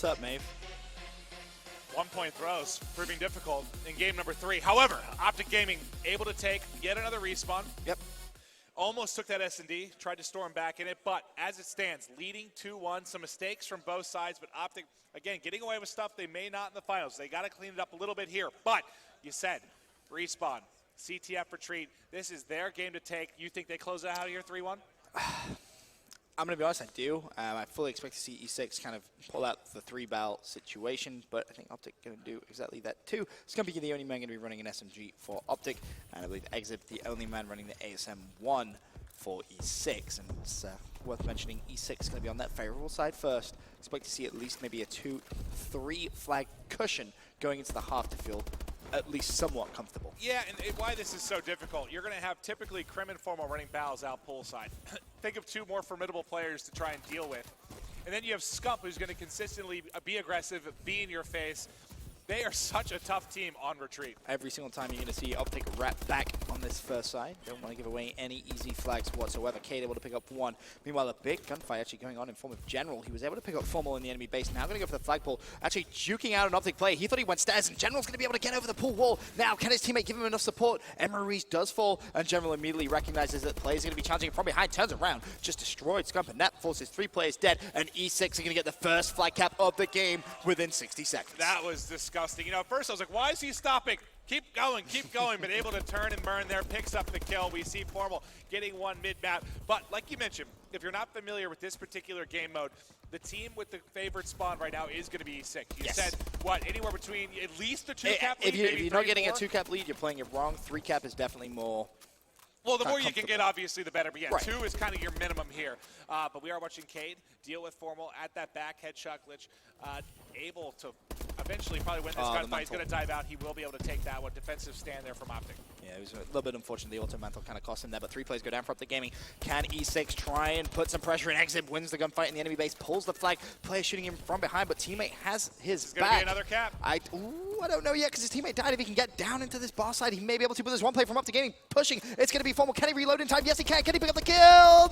What's up, Maeve? 1-point throws proving difficult in game number 3. However, Optic Gaming able to take yet another respawn. Yep. Almost took that S&D, tried to storm back in it, but as it stands, leading 2-1. Some mistakes from both sides, but Optic, again, getting away with stuff they may not in the finals. They got to clean it up a little bit here. But you said respawn, CTF retreat. This is their game to take. You think they close it out here 3-1? I'm going to be honest, I do. I fully expect to see E6 kind of pull out the 3-barrel situation, but I think Optic going to do exactly that too. Scumpy, the only man going to be running an SMG for Optic, and I believe Exit, the only man running the ASM-1 for E6. And it's worth mentioning E6 going to be on that favorable side first. Expect to see at least maybe a 2-3 flag cushion going into the half to feel at least somewhat comfortable. Yeah, and why this is so difficult, you're going to have typically Crim and Formal running battles out poolside. Think of two more formidable players to try and deal with. And then you have Scump, who's going to consistently be aggressive, be in your face. They are such a tough team on retreat. Every single time you're going to see Optic wrap back on this first side. Don't want to give away any easy flags whatsoever. Cade able to pick up one. Meanwhile, a big gunfight actually going on in form of General. He was able to pick up Formal in the enemy base. Now going to go for the flagpole. Actually juking out an Optic play. He thought he went stairs, and General's going to be able to get over the pool wall. Now, can his teammate give him enough support? Emery does fall, and General immediately recognizes that the player is going to be challenging from behind. Turns around, just destroyed Scump, and that forces 3 players dead. And E6 are going to get the first flag cap of the game within 60 seconds. That was disgusting. You know, at first I was like, why is he stopping? Keep going, but able to turn and burn there, picks up the kill. We see Formal getting one mid-map. But like you mentioned, if you're not familiar with this particular game mode, the team with the favorite spawn right now is going to be E6. You said, what, anywhere between at least a 2-cap lead, if you're not getting 4? a 2-cap lead, you're playing it wrong. 3-cap is definitely more. Well, the more you can get, obviously, the better. But yeah, right. 2 is kind of your minimum here. But we are watching Cade deal with Formal at that back headshot glitch. Able to eventually probably win this gunfight. He's going to dive out. He will be able to take that one. Defensive stand there from Optic. Yeah, it was a little bit unfortunate. The auto mantle kind of cost him there, but 3 plays go down for Optic Gaming. Can E6 try and put some pressure in? Exit wins the gunfight in the enemy base, pulls the flag. Player shooting him from behind, but teammate has his back. It's going to be another cap. I don't know yet because his teammate died. If he can get down into this bar side, he may be able to. But there's one play from Optic Gaming pushing. It's going to be Formal. Can he reload in time? Yes, he can. Can he pick up the kill?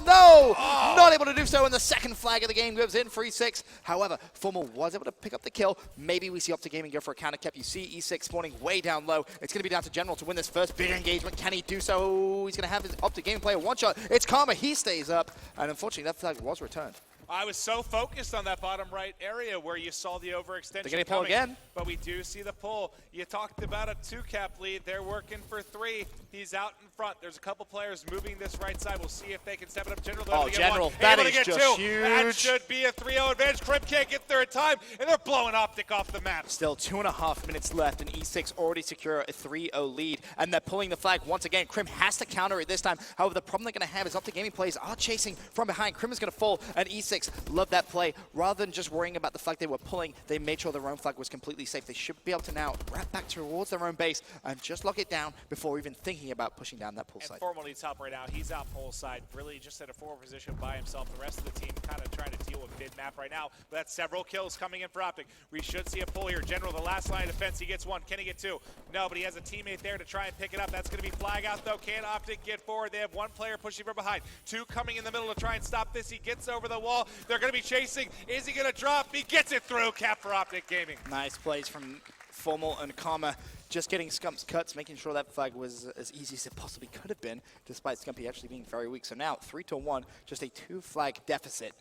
No! Oh. Not able to do so, and the second flag of the game goes in for E6. However, Formal was able to pick up the kill. Maybe we see Optic Gaming go for a counter cap. You see E6 spawning way down low. It's going to be down to General to win this first big engagement. Can he do so? He's going to have his Optic Gaming player one shot. It's Karma. He stays up, and unfortunately, that flag was returned. I was so focused on that bottom right area where you saw the overextension. They're getting pulled again. But we do see the pull. You talked about a 2-cap lead. They're working for 3. He's out in front. There's a couple players moving this right side. We'll see if they can step it up. General, General, that is just huge. That should be a 3-0 advantage. Crim can't get there in time, and they're blowing Optic off the map. Still 2.5 minutes left, and E6 already secure a 3-0 lead, and they're pulling the flag once again. Crim has to counter it this time. However, the problem they're going to have is Optic Gaming players are chasing from behind. Crim is going to fall, and E6 love that play. Rather than just worrying about the flag they were pulling, they made sure their own flag was completely safe. They should be able to now wrap back towards their own base and just lock it down before even thinking about pushing down that pool side. And Formal needs help right now. He's out pool side, really just at a forward position by himself. The rest of the team kind of trying to deal with mid-map right now. But that's several kills coming in for Optic. We should see a pull here. General, the last line of defense, he gets 1. Can he get 2? No, but he has a teammate there to try and pick it up. That's going to be flag out, though. Can Optic get forward? They have 1 player pushing from behind. 2 coming in the middle to try and stop this. He gets over the wall. They're going to be chasing. Is he going to drop? He gets it through. Cap for Optic Gaming. Nice plays from Formal and Karma, just getting Scump's cuts, making sure that flag was as easy as it possibly could have been, despite Scumpy actually being very weak. So now 3-1, just a 2-flag deficit.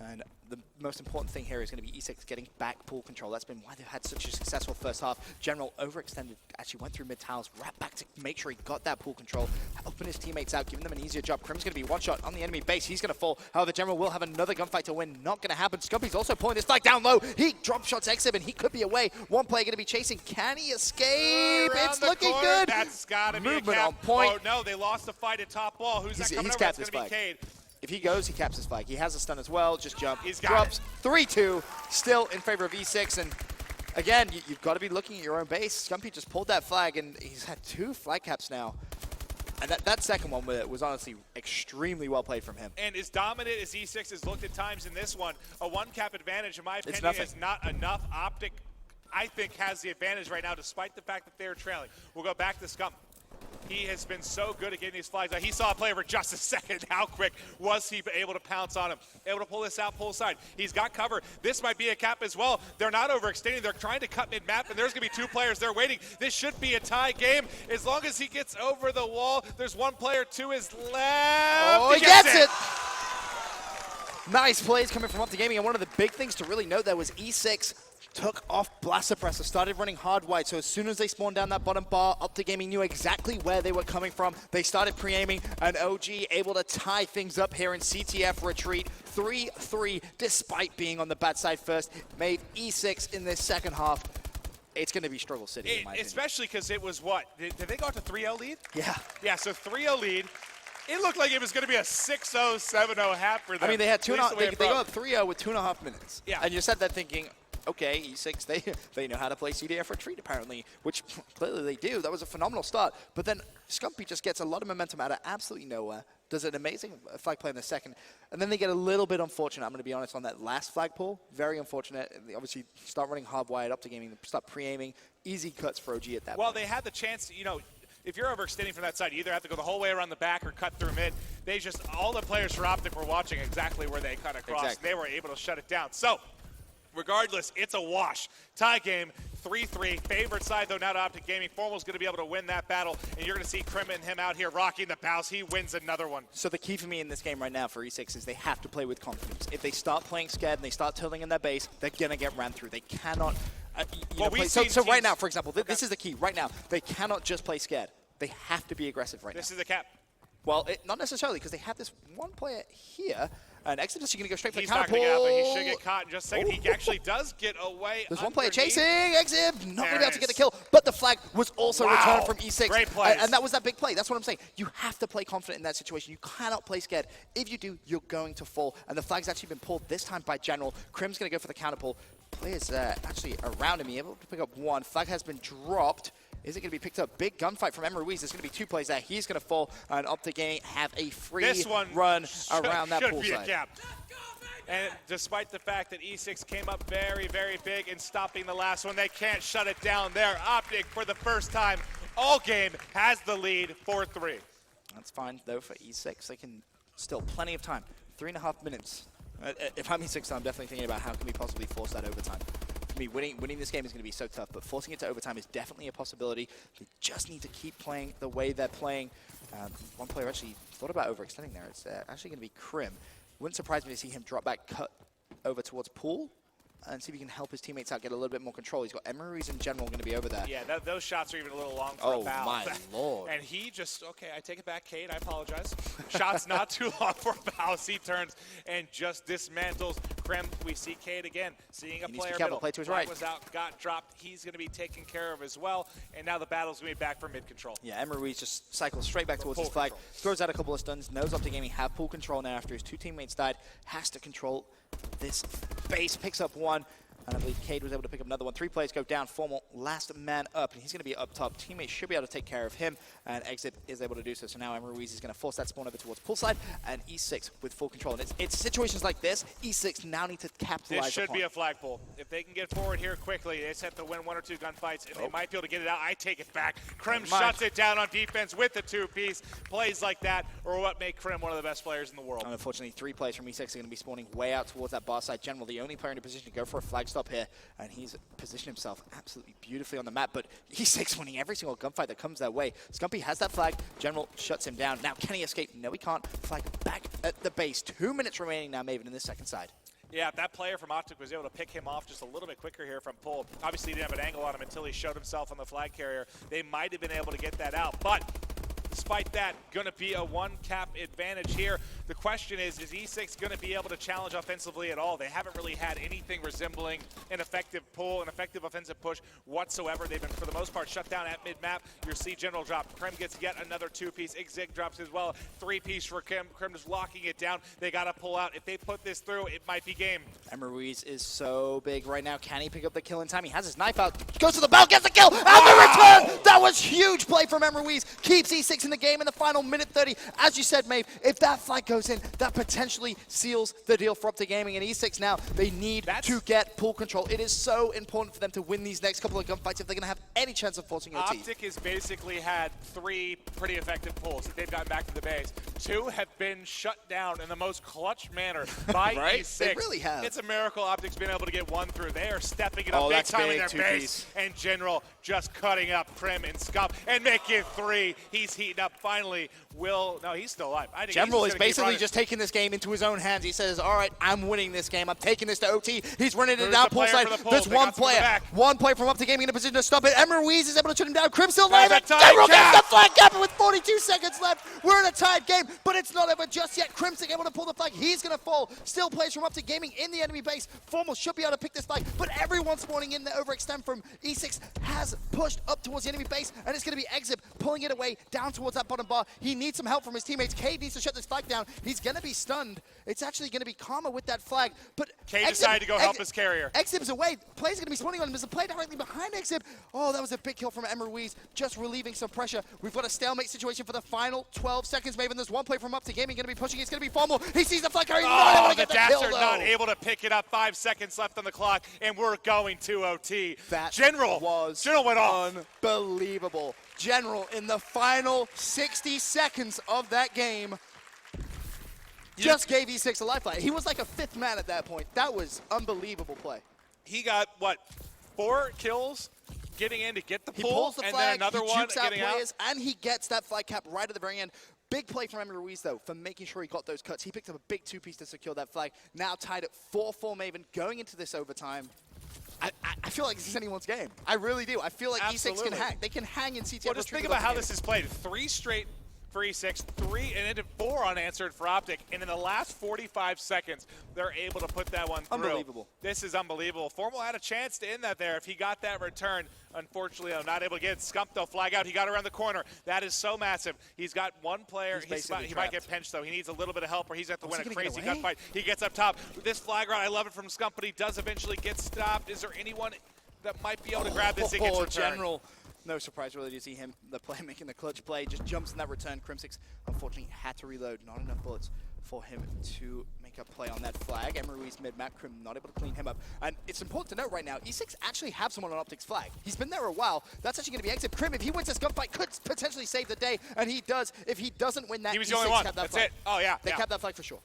And the most important thing here is going to be E6 getting back pool control. That's been why they've had such a successful first half. General overextended, actually went through mid-tiles, wrapped back to make sure he got that pool control, open his teammates out, giving them an easier job. Crim's going to be one shot on the enemy base. He's going to fall. However, General will have another gunfight to win. Not going to happen. Scumpy's also pulling this flag down low. He drop shots Exib, and he could be away. 1 player going to be chasing. Can he escape? It's looking good. That's got to be movement a cap. on point. Oh, no, they lost the fight at top wall. Who's that coming over? It's going to be Cade. If he goes, he caps his flag. He has a stun as well. Just jump. He's got drops. 3-2. Still in favor of E6. And again, you've got to be looking at your own base. Scumpy just pulled that flag, and he's had 2 flag caps now. And that second one was honestly extremely well played from him. And as dominant as E6 has looked at times in this one, a 1-cap advantage, in my opinion, is not enough. Optic, I think, has the advantage right now, despite the fact that they're trailing. We'll go back to Scump. He has been so good at getting these flags out. He saw a player for just a second. How quick was he able to pounce on him? Able to pull this out, pull side. He's got cover. This might be a cap as well. They're not overextending. They're trying to cut mid-map, and there's going to be 2 players there waiting. This should be a tie game. As long as he gets over the wall, there's 1 player to his left. Oh, he gets it! Nice plays coming from Optic Gaming, and one of the big things to really note there was E6 took off Blast Suppressor, started running hard wide, so as soon as they spawned down that bottom bar, Optic Gaming knew exactly where they were coming from. They started pre-aiming, and OG able to tie things up here in CTF retreat. 3-3, despite being on the bad side first, made E6 in this second half. It's going to be Struggle City, in my opinion. Especially because it was what? Did they go out to 3-0 lead? Yeah. Yeah, so 3-0 lead. It looked like it was going to be a 6-0, 7-0 half for them. I mean, they had they go up 3-0 with 2.5 minutes. Yeah. And you said that thinking, okay, E6, they know how to play CTF retreat apparently, which clearly they do. That was a phenomenal start. But then Scumpy just gets a lot of momentum out of absolutely nowhere, does an amazing flag play in the second, and then they get a little bit unfortunate, I'm going to be honest, on that last flag pull. Very unfortunate. They obviously start running hard wide up to gaming, start pre-aiming. Easy cuts for OG at that point. Well, they had the chance to, if you're overextending from that side, you either have to go the whole way around the back or cut through mid. They just, all the players for Optic were watching exactly where they cut across. Exactly. They were able to shut it down. So, regardless, it's a wash. Tie game, 3-3. Favorite side, though, not Optic Gaming. Formal's going to be able to win that battle, and you're going to see Krim and him out here rocking the bows. He wins another one. So the key for me in this game right now for E6 is they have to play with confidence. If they start playing scared and they start tilting in their base, they're going to get ran through. They cannot so right now, for example, this is the key. Right now, they cannot just play scared. They have to be aggressive right now. This is the cap. Well, not necessarily, because they have this one player here. And Exodus, you're going to go straight for the He's counter not going to get out, pull. but he should get caught in just a second. He actually does get away. There's one player chasing. Exib, not going to be able to get the kill. kill. But the flag was also returned from E6. Great play. And that was that big play. That's what I'm saying. You have to play confident in that situation. You cannot play scared. If you do, you're going to fall. And the flag's actually been pulled this time by General. Krim's going to go for the counter pull. Players actually around him, able to pick up one. Flag has been dropped. Is it going to be picked up? Big gunfight from Ruiz. There's going to be 2 plays there. He's going to fall, and Optic Gaming have a free run around that pool side. And despite the fact that E6 came up very, very big in stopping the last one, they can't shut it down there. Optic, for the first time all game, has the lead 4-3. That's fine, though, for E6. They can still plenty of time. 3.5 minutes. If I'm E6, I'm definitely thinking about how can we possibly force that overtime. For me, winning this game is going to be so tough, but forcing it to overtime is definitely a possibility. They just need to keep playing the way they're playing. One player actually thought about overextending there. It's actually going to be Krim. Wouldn't surprise me to see him drop back, cut over towards Pool, and see if he can help his teammates out, get a little bit more control. He's got Ruiz in general going to be over there. Yeah, those shots are even a little long for a bow. Oh, my Lord. And he just, okay, I take it back, Cade, I apologize. Shots not too long for a bow. He turns and just dismantles Krim. We see Cade again, seeing a player middle. Play to his right. Was out, got dropped. He's going to be taken care of as well. And now the battle's going to be back for mid-control. Yeah, Ruiz just cycles straight back towards his flag, throws out a couple of stuns, knows Optic Gaming have pool control now after his 2 teammates died, has to control this base, picks up one. And I believe Cade was able to pick up another one. 3 players go down. Formal, last man up, and he's going to be up top. Teammates should be able to take care of him, and Exit is able to do so. So now Ruiz is going to force that spawn over towards poolside, and E6 with full control. And it's situations like this, E6 now need to capitalize This should upon. be a flagpole. If they can get forward here quickly, they just have to win 1 or 2 gunfights, and they might be able to get it out. I take it back. Krim shuts it down on defense with the 2-piece. Plays like that or what make Krim one of the best players in the world. And unfortunately, 3 players from E6 are going to be spawning way out towards that bar side. General, the only player in a position to go for a flag stop here, and he's positioned himself absolutely beautifully on the map, but E6 winning every single gunfight that comes their way. Scumpy has that flag. General shuts him down. Now, can he escape? No, he can't. Flag back at the base. 2 minutes remaining now, Maven, in this second side. Yeah, that player from Optic was able to pick him off just a little bit quicker here from Pull. Obviously, he didn't have an angle on him until he showed himself on the flag carrier. They might have been able to get that out, but despite that, going to be a 1-cap advantage here. The question is E6 going to be able to challenge offensively at all? They haven't really had anything resembling an effective pull, an effective offensive push whatsoever. They've been, for the most part, shut down at mid-map. Your C General drop. Krim gets yet another 2-piece. Exig drops as well. 3-piece for Krim. Krim is locking it down. They got to pull out. If they put this through, it might be game. Ruiz is so big right now. Can he pick up the kill in time? He has his knife out. Goes to the bell, gets the kill, and the return! That was huge play from Ruiz. Keeps E6 in the game in the final minute 30. As you said, Maeve, if that flag goes goes in. That potentially seals the deal for Optic Gaming. And E6 now, they need to get pool control. It is so important for them to win these next couple of gunfights if they're going to have any chance of forcing OT. Optic has basically had 3 pretty effective pulls that they've gotten back to the base. 2 have been shut down in the most clutch manner by right? E6. They really have. It's a miracle Optic's been able to get 1 through. They are stepping it up big time in their base. Piece. And General just cutting up Krim and Scump and making 3. He's heating up finally. No, he's still alive. I think General is basically just taking this game into his own hands. He says, all right, I'm winning this game. I'm taking this to OT. He's running it down poolside. There's one player. One player from Optic Gaming in a position to stop it. Emma Ruiz is able to shut him down. Krim still alive. General gets the flag cap with 42 seconds left. We're in a tied game, but it's not over just yet. Krim's able to pull the flag. He's going to fall. Still players from Optic Gaming in the enemy base. Formal should be able to pick this flag, but everyone spawning in the overextend from E6 has pushed up towards the enemy base, and it's going to be Exib pulling it away down towards that bottom bar. He needs some help from his teammates. Cade needs to shut this flag down. He's going to be stunned. It's actually going to be Karma with that flag, but Cade decided to go help his carrier. Exib's away. Players are going to be spawning on him. There's a play directly behind Exib. Oh, that was a big kill from Emma Ruiz, just relieving some pressure. We've got a stalemate situation for the final 12 seconds. Maven, there's one play from Optic Gaming going to be pushing. It's going to be Formal. He sees the flag carrier. The Dastard not able to pick it up. 5 seconds left on the clock, and we're going to OT. General went off. Unbelievable. General in the final 60 seconds of that game just gave E6 a lifeline. He was like a 5th man at that point. That was unbelievable play. He got, 4 kills getting in to get the pull, he pulls the flag, and then another one getting out. And he gets that flag cap right at the very end. Big play from Emma Ruiz, though, for making sure he got those cuts. He picked up a big 2-piece to secure that flag. Now tied at 4-4 Maven, going into this overtime. I feel like this is anyone's game. I really do. I feel like E6 can hang. They can hang in CTF. Well, just think about how this is played. 3 straight for E6, 3 and then 4 unanswered for Optic, and in the last 45 seconds, they're able to put that one through. Unbelievable. This is unbelievable. Formal had a chance to end that there if he got that return. Unfortunately, I'm not able to get it. Scump, though, flag out. He got around the corner. That is so massive. He's got one player. He might get pinched, though. He needs a little bit of help, or he's got to win a crazy gunfight. He gets up top. This flag route, I love it from Scump, but he does eventually get stopped. Is there anyone that might be able to grab this? It gets returned. General. No surprise really to see him, the player making the clutch play, just jumps in that return. Crimsix unfortunately had to reload, not enough bullets for him to make a play on that flag. Emma Ruiz mid-map, Krim not able to clean him up. And it's important to note right now, E6 actually have someone on Optic's flag. He's been there a while. That's actually going to be Exit. Krim, if he wins this gunfight, could potentially save the day, and he does. If he doesn't win that, he was the only one. That's it. Oh, yeah. They kept that flag for sure.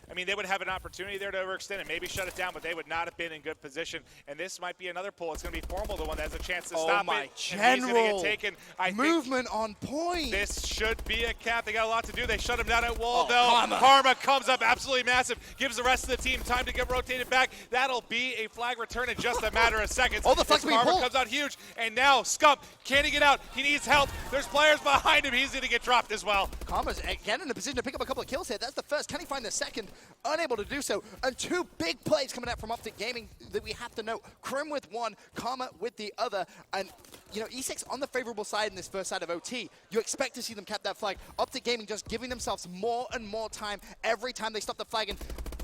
I mean, they would have an opportunity there to overextend and maybe shut it down, but they would not have been in good position. And this might be another pull. It's going to be Formal, the one that has a chance to stop it. General. And he's going to get taken. Movement on point. This should be a cap. They got a lot to do. They shut him down at wall, though. Karma comes up absolutely massive. Gives the rest of the team time to get rotated back. That'll be a flag return in just a matter of seconds. The flag's being pulled. Karma comes out huge. And now Scump, can he get out? He needs help. There's players behind him. He's going to get dropped as well. Karma's again in a position to pick up a couple of kills here. That's the first. Can he find the second? Unable to do so. And 2 big plays coming out from Optic Gaming that we have to note. Krim with one, Karma with the other. And, you know, E6 on the favorable side in this first side of OT. You expect to see them cap that flag. Optic Gaming just giving themselves more and more time every time they stop the flag. And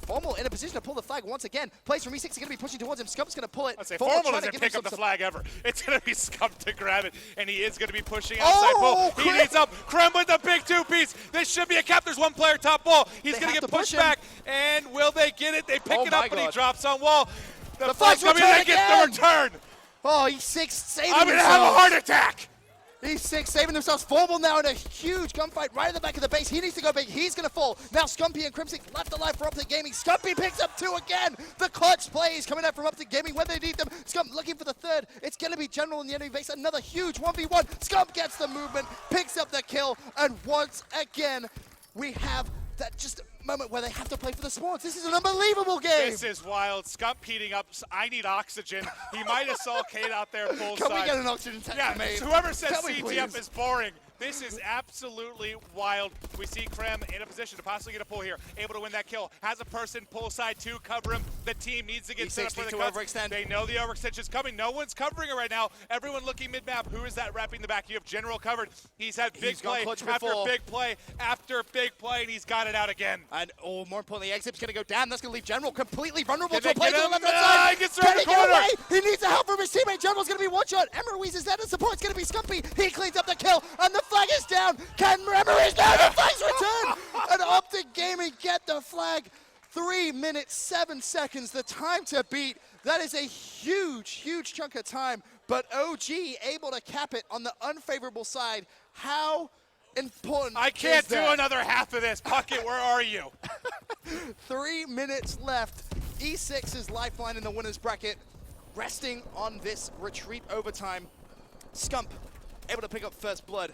Formal in a position to pull the flag once again. Plays from E6 are going to be pushing towards him. Scump's going to pull it. Formal doesn't pick up the flag ever. It's going to be Scump to grab it, and he is going to be pushing outside pull. He needs up. Krim with the big 2-piece. This should be a cap. There's one player top wall. He's going to get pushed back, and will they get it? They pick it up, but he drops on wall. The flag's coming in and gets the return. Oh, E6 saving I'm going to have a heart attack. E6 saving themselves. Formal now in a huge gunfight right at the back of the base. He needs to go big. He's going to fall. Now Scumpy and Crimson left alive for Optic Gaming. Scumpy picks up 2 again. The clutch plays coming out from Optic Gaming when they need them. Scump looking for the third. It's going to be General in the enemy base. Another huge 1v1. Scump gets the movement, picks up the kill, and once again, we have that just moment where they have to play for the spawns. This is an unbelievable game. This is wild. Scump heating up. I need oxygen. He might have saw Cade out there full Can side. we get an oxygen tank? Yeah, whoever says CTF is boring. This is absolutely wild. We see Krem in a position to possibly get a pull here. Able to win that kill. Has a person pull side to cover him. The team needs to get set up for the cuts. Overextend. They know the overextension is coming. No one's covering it right now. Everyone looking mid-map. Who is that wrapping the back? You have General covered. He's had big play after big play after big play, and he's got it out again. And more importantly, Exip's going to go down. That's going to leave General completely vulnerable to a play to the left-hand side. He gets monster in Can the he get corner. away? He needs the help from his teammate. General's going to be one shot. Emeruiz is there to support. It's going to be Scumpy. He cleans up the kill, and the flag is down. Can Emeruiz? No, the flag's returned. And Optic Gaming get the flag. 3 minutes, 7 seconds, the time to beat. That is a huge, huge chunk of time. But OG able to cap it on the unfavorable side. How important I can't is do that? another half of this. Puckett, where are you? 3 minutes left. E6's lifeline in the winner's bracket, resting on this retreat overtime. Scump able to pick up first blood.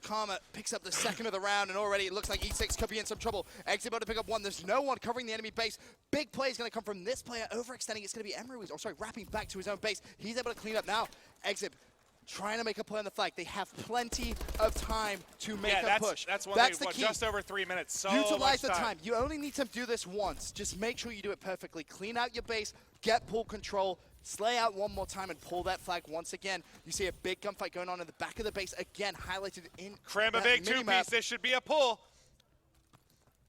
Karma picks up the second of the round, and already it looks like E6 could be in some trouble. Exit able to pick up one. There's no one covering the enemy base. Big play is going to come from this player. Overextending, it's going to be Emeruiz. Oh, sorry, wrapping back to his own base. He's able to clean up now. Exit trying to make a play on the flag. They have plenty of time to make a push. That's one That's thing. the key. Just over 3 minutes. So Utilize the much time. You only need to do this once. Just make sure you do it perfectly. Clean out your base, get pull control, slay out one more time, and pull that flag once again. You see a big gunfight going on in the back of the base, again, highlighted in Crim a big two-piece. This should be a pull.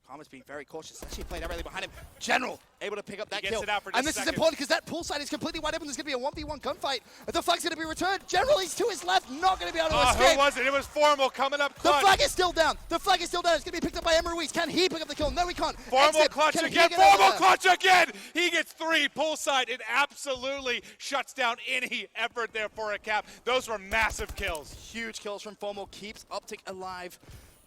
Karma's being very cautious. Actually played directly behind him. General able to pick up that Gets kill. it out for just And this a is second. important because that pool side is completely wide open. There's going to be a 1v1 gunfight. The flag's going to be returned. General, he's to his left, not going to be able to escape. Who was it? It was Formal coming up The clutch. flag is still down. The flag is still down. It's going to be picked up by Emeruiz. Can he pick up the kill? No, he can't. Formal Exit. clutch Can he again. get over Formal there? clutch again. He gets 3 pull side. It absolutely shuts down any effort there for a cap. Those were massive kills. Huge kills from Formal, keeps Optic alive.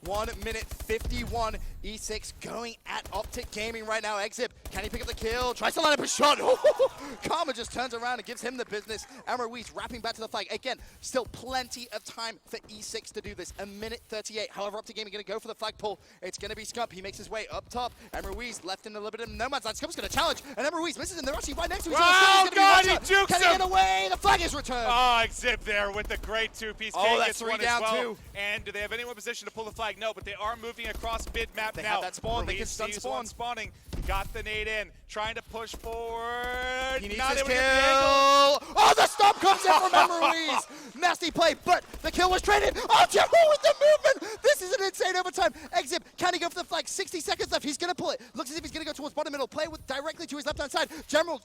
1 minute 51. E6 going at Optic Gaming right now. Exit, can he pick up the kill? Tries to line up a shot. Karma just turns around and gives him the business. Emeruiz wrapping back to the flag. Again, still plenty of time for E6 to do this. 1 minute 38. However, Optic Gaming going to go for the flag pull. It's going to be Scump. He makes his way up top. Emeruiz left in a little bit of no man's land. Scump's going to challenge, and Emeruiz misses him. They're actually right next to each other. Oh, God, he jukes Can he him. get away? The flag is returned. Oh, Exib there with the great two-piece. Oh, K that's gets 3 one down as well. too. And do they have anyone in position to pull the flag? No, but they are moving across mid-map now. They have that spawn. They can Ruiz stun sees spawn. one spawning. Got the nade in. Trying to push forward. He needs Not his able to kill. get the angle. Oh, the stomp comes in from Emeruiz. Nasty play, but the kill was traded. Oh, General with the movement. This is an insane overtime. Exit, can he go for the flag? 60 seconds left. He's going to pull it. Looks as if he's going to go towards bottom middle. Play with directly to his left-hand side. General,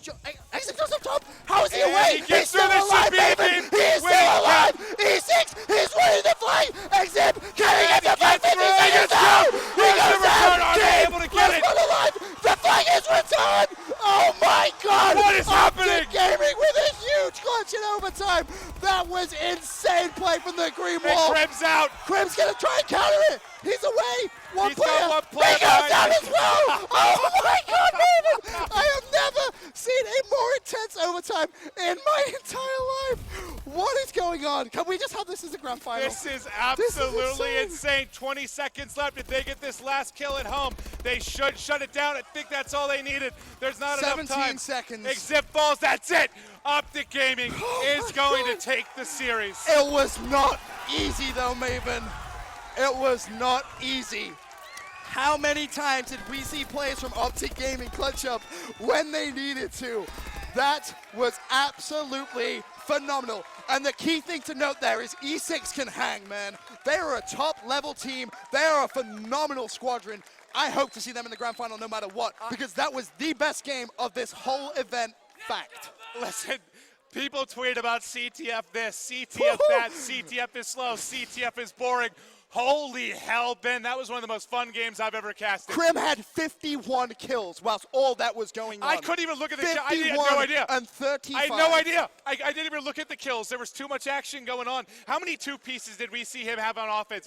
Exit goes up top. How is he And away? he gets He's still through. This alive, should be the baby. game He is still winning alive. E6, he's winning the flag. Exit, can he get the flag? 50 through. seconds Let's down. go. He Where's goes the return? down. Are they Game. able to get Last it? one alive. The flag is returned. Oh my God. What is Optic happening? Gaming with a huge clutch in overtime. That was insane play from the green And wall. Krebs out. Krim's gonna try and counter it. He's away. One He's got player. one player He goes behind down him. as well. Oh my God, David. I have never seen a more intense overtime in my entire life. What is going on? Can we just have this as a grand final? This is absolutely insane. insane. 20 seconds left. If they get this last kill at home, they should shut it down. I think that's all they needed. There's not enough 17 time. seconds. Exit falls. That's it. Optic Gaming is my going God. to take the series. It was not easy though, Maven. It was not easy. How many times did we see players from Optic Gaming clutch up when they needed to? That was absolutely phenomenal. And the key thing to note there is E6 can hang, man. They are a top level team. They are a phenomenal squadron. I hope to see them in the grand final no matter what, because that was the best game of this whole event. Fact. Listen, people tweet about CTF this, CTF that, CTF is slow, CTF is boring. Holy hell, Ben, that was one of the most fun games I've ever casted. Krim had 51 kills whilst all that was going on. I couldn't even look at the kills. I had 51 no idea. and 35. I had no idea. I didn't even look at the kills. There was too much action going on. How many two pieces did we see him have on offense?